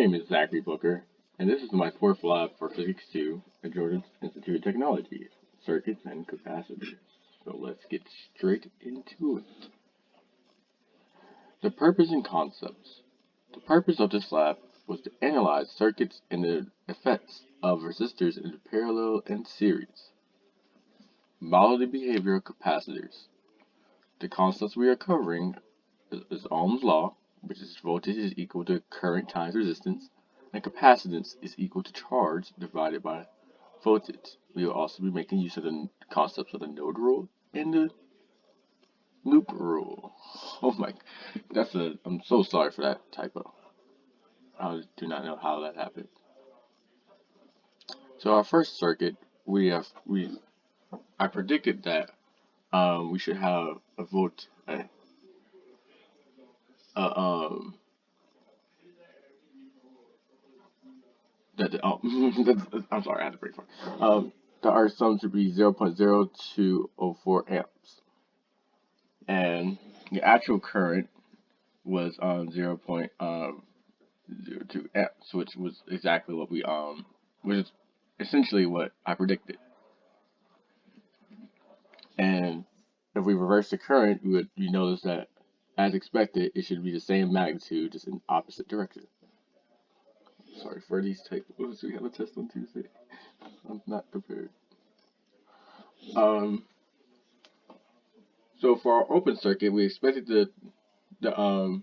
name is Zachary Booker, and this is my fourth lab for Physics 2 at Georgia Institute of Technology, Circuits and Capacitors. So let's get straight into it. The purpose and concepts. The purpose of this lab was to analyze circuits and the effects of resistors in parallel and series. Model the behavior of capacitors. The concepts we are covering is Ohm's law, which is voltage is equal to current times resistance, and capacitance is equal to charge divided by voltage. We will also be making use of the concepts of the node rule and the loop rule. Oh my, I'm so sorry for that typo. I do not know how that happened. So our first circuit, I predicted that we should have a I'm sorry, I had to break for that our sum should be 0.0204 amps, and the actual current was 0.02 amps, which was exactly what which is essentially what I predicted. And if we reverse the current, you notice that, as expected, it should be the same magnitude, just in opposite direction. Sorry for these typos. We have a test on Tuesday. I'm not prepared. So for our open circuit, we expected there to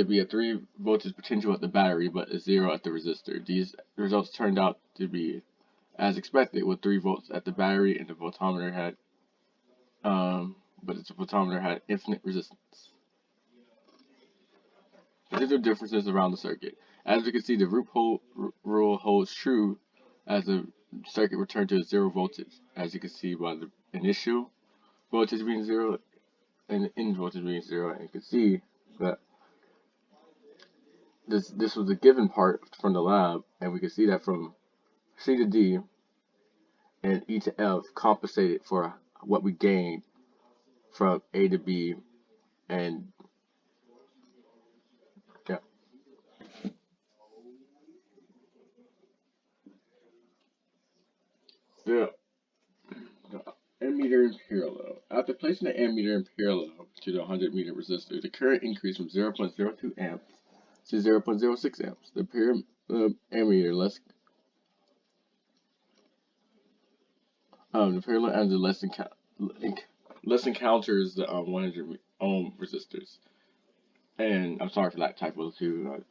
be a 3 voltage potential at the battery, but a 0 at the resistor. These results turned out to be as expected, with 3 volts at the battery, and the voltometer had infinite resistance. These are differences around the circuit. As you can see, the root rule holds true as the circuit returned to 0 voltage. As you can see by the initial voltage being 0 and the end voltage being 0, and you can see that this was a given part from the lab, and we can see that from C to D and E to F compensated for what we gained from A to B, and yeah. The ammeter in parallel. After placing the ammeter in parallel to the 100 meter resistor, the current increased from 0.02 amps to 0.06 amps. The ammeter the parallel ammeter less encounters the 100 ohm resistors. And I'm sorry for that typo too.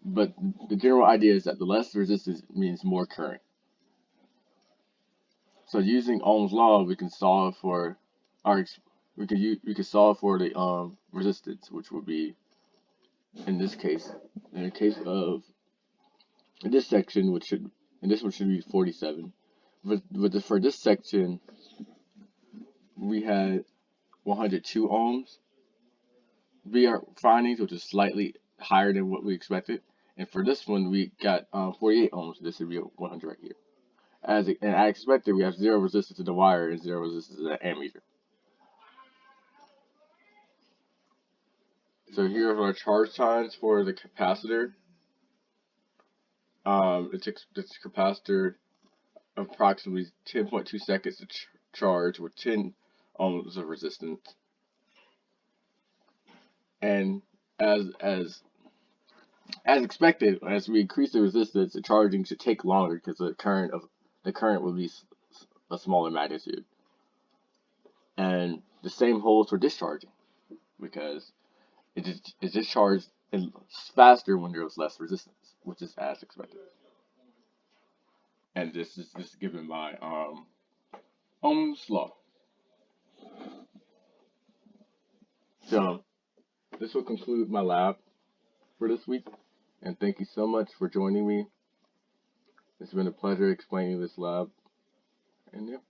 But the general idea is that the less resistance means more current. So using Ohm's law, we can solve for the resistance, which would be in this case, in the case of this section, this one should be 47. But for this section, we had 102 ohms. Our findings, which is slightly higher than what we expected. And for this one, we got 48 ohms. This would be 100 right here. And I expected, we have 0 resistance to the wire and 0 resistance to the ammeter. So here are our charge times for the capacitor. It takes this capacitor approximately 10.2 seconds to charge with 10 ohms of resistance. And as expected, as we increase the resistance, the charging should take longer because the current will be a smaller magnitude. And the same holds for discharging, because it discharges faster when there's less resistance, which is as expected. And this is given by Ohm's law. So this will conclude my lab for this week, and thank you so much for joining me. It's been a pleasure explaining this lab, and yeah.